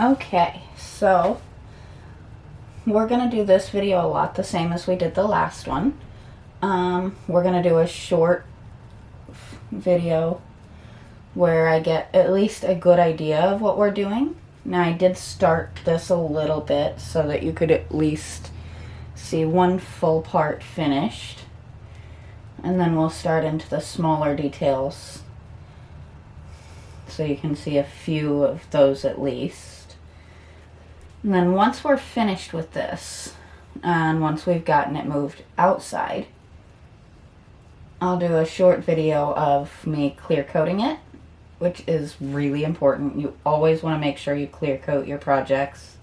Okay, so we're going to do this video a lot the same as we did the last one. We're going to do a short video where I get at least a good idea of what we're doing. Now, I did start this a little bit so that you could at least see one full part finished. And then we'll start into the smaller details so you can see a few of those at least. And then once we're finished with this, and once we've gotten it moved outside, I'll do a short video of me clear coating it, which is really important. You always want to make sure you clear coat your projects.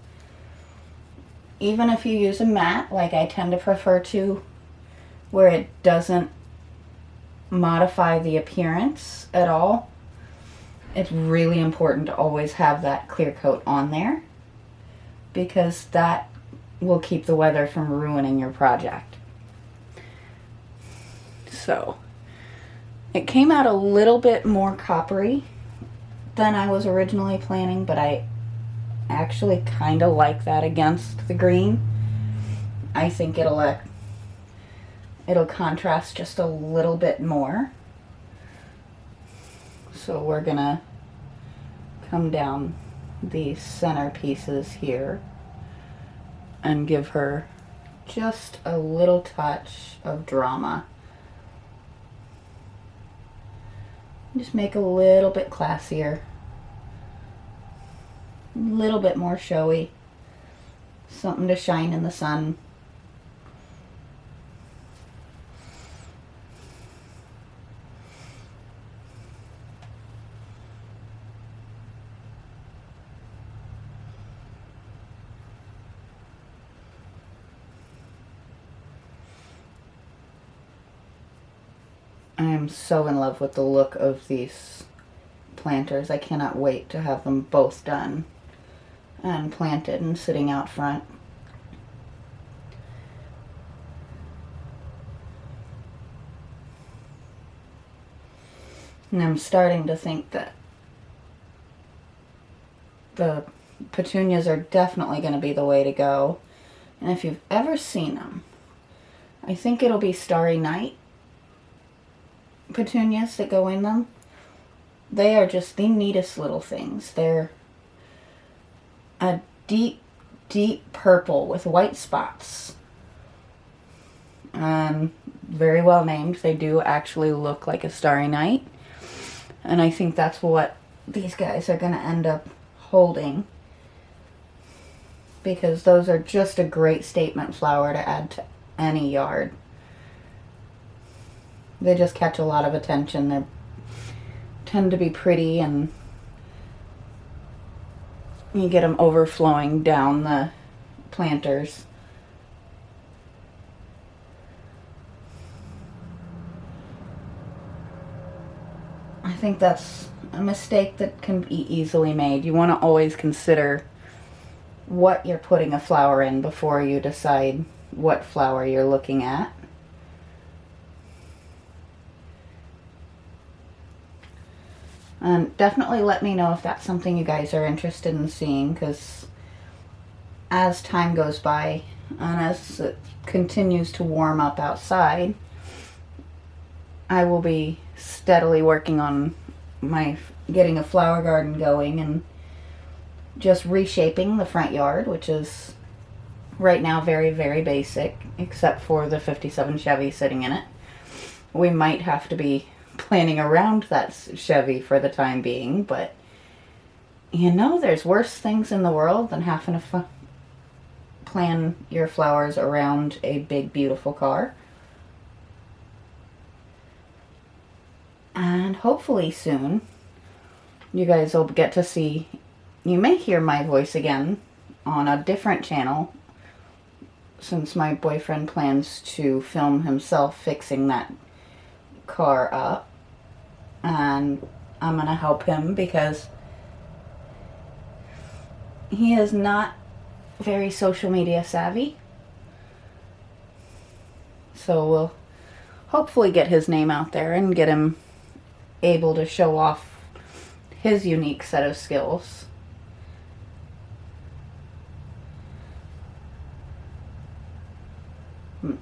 Even if you use a matte, like I tend to prefer to, where it doesn't modify the appearance at all, it's really important to always have that clear coat on there, because that will keep the weather from ruining your project. So, it came out a little bit more coppery than I was originally planning, but I actually kind of like that against the green. I think it'll contrast just a little bit more. So we're gonna come down these center pieces here and give her just a little touch of drama. Just make a little bit classier, a little bit more showy, something to shine in the sun. I am so in love with the look of these planters. I cannot wait to have them both done and planted and sitting out front. And I'm starting to think that the petunias are definitely going to be the way to go. And if you've ever seen them, I think it'll be Starry Night petunias that go in them. They are just the neatest little things. They're a deep, deep purple with white spots. Very well named. They do actually look like a starry night. And I think that's what these guys are going to end up holding, because those are just a great statement flower to add to any yard. They just catch a lot of attention. They tend to be pretty, and you get them overflowing down the planters. I think that's a mistake that can be easily made. You want to always consider what you're putting a flower in before you decide what flower you're looking at. And definitely let me know if that's something you guys are interested in seeing, because as time goes by and as it continues to warm up outside, I will be steadily working on getting a flower garden going and just reshaping the front yard, which is right now very, very basic, except for the 57 Chevy sitting in it. We might have to be planning around that Chevy for the time being, but you know, there's worse things in the world than having to plan your flowers around a big, beautiful car. And hopefully soon, you guys will get to see, you may hear my voice again on a different channel, since my boyfriend plans to film himself fixing that car up. And I'm going to help him because he is not very social media savvy. So we'll hopefully get his name out there and get him able to show off his unique set of skills.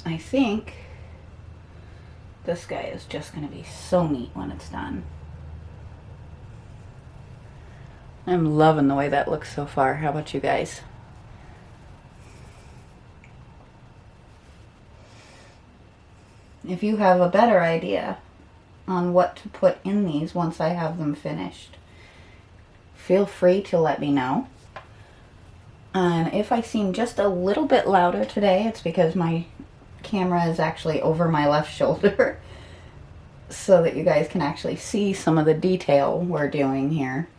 I think this guy is just going to be so neat when it's done. I'm loving the way that looks so far. How about you guys? If you have a better idea on what to put in these once I have them finished, feel free to let me know. And if I seem just a little bit louder today, it's because my camera is actually over my left shoulder so that you guys can actually see some of the detail we're doing here.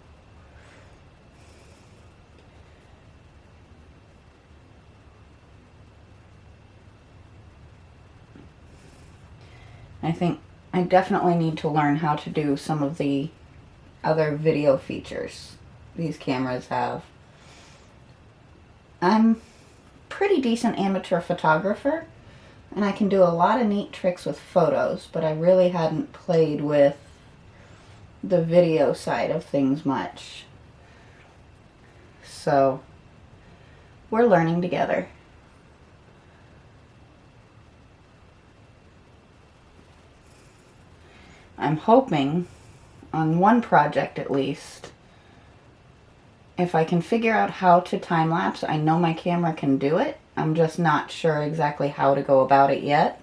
I think I definitely need to learn how to do some of the other video features these cameras have. I'm pretty decent amateur photographer, and I can do a lot of neat tricks with photos, but I really hadn't played with the video side of things much. So, we're learning together. I'm hoping, on one project at least, if I can figure out how to time-lapse, I know my camera can do it. I'm just not sure exactly how to go about it yet.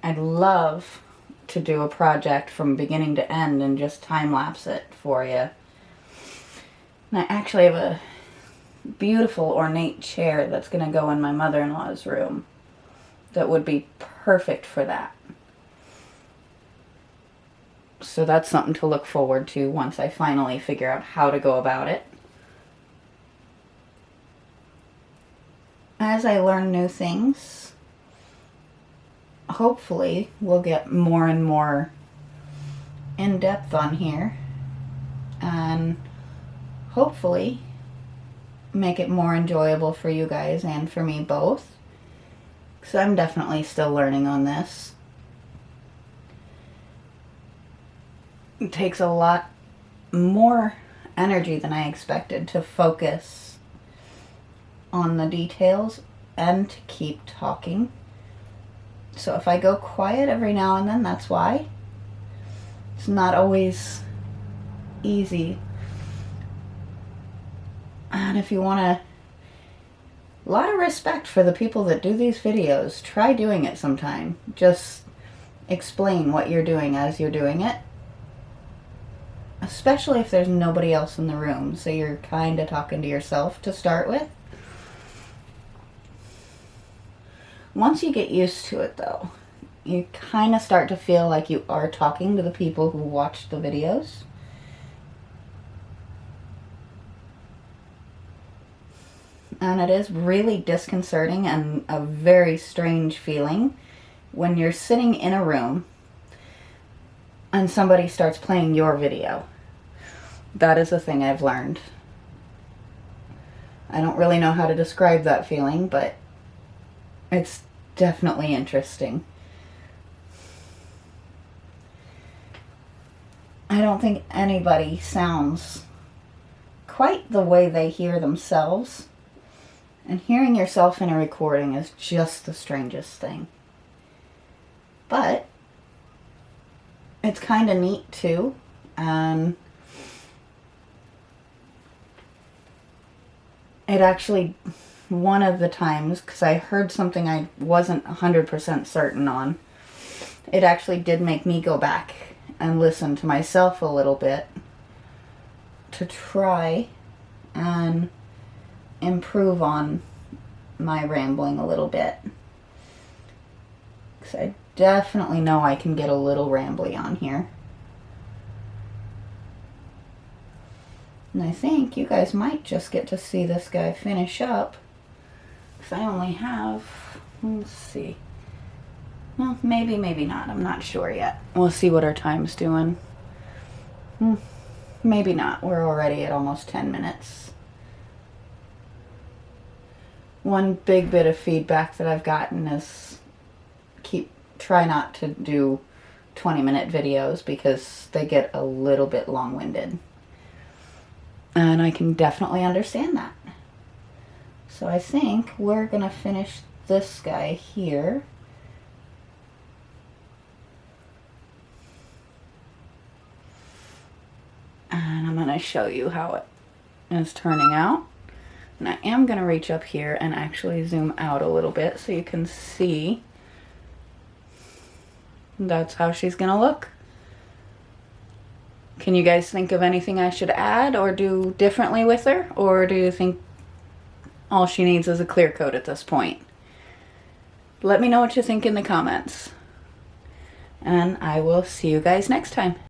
I'd love to do a project from beginning to end and just time-lapse it for you. And I actually have a beautiful ornate chair that's going to go in my mother-in-law's room that would be perfect for that. So that's something to look forward to once I finally figure out how to go about it. As I learn new things, hopefully we'll get more and more in depth on here, and hopefully make it more enjoyable for you guys and for me both, because I'm definitely still learning on this. It takes a lot more energy than I expected to focus on the details and to keep talking. So if I go quiet every now and then, that's why. It's not always easy. And if you want a lot of respect for the people that do these videos, try doing it sometime. Just explain what you're doing as you're doing it. Especially if there's nobody else in the room, so you're kind of talking to yourself to start with. Once you get used to it, though, you kind of start to feel like you are talking to the people who watch the videos. And it is really disconcerting and a very strange feeling when you're sitting in a room and somebody starts playing your video. That is a thing I've learned. I don't really know how to describe that feeling, but it's definitely interesting. I don't think anybody sounds quite the way they hear themselves. And hearing yourself in a recording is just the strangest thing. But it's kind of neat too. And it actually, one of the times, because I heard something I wasn't 100% certain on, it actually did make me go back and listen to myself a little bit to try and improve on my rambling a little bit. Because I definitely know I can get a little rambly on here. And I think you guys might just get to see this guy finish up. Because I only have, let's see. Well, maybe, maybe not. I'm not sure yet. We'll see what our time's doing. Maybe not. We're already at almost 10 minutes. One big bit of feedback that I've gotten is try not to do 20-minute videos because they get a little bit long-winded. And I can definitely understand that. So I think we're going to finish this guy here. And I'm going to show you how it is turning out. And I am going to reach up here and actually zoom out a little bit so you can see. That's how she's going to look. Can you guys think of anything I should add or do differently with her? Or do you think all she needs is a clear coat at this point? Let me know what you think in the comments. And I will see you guys next time.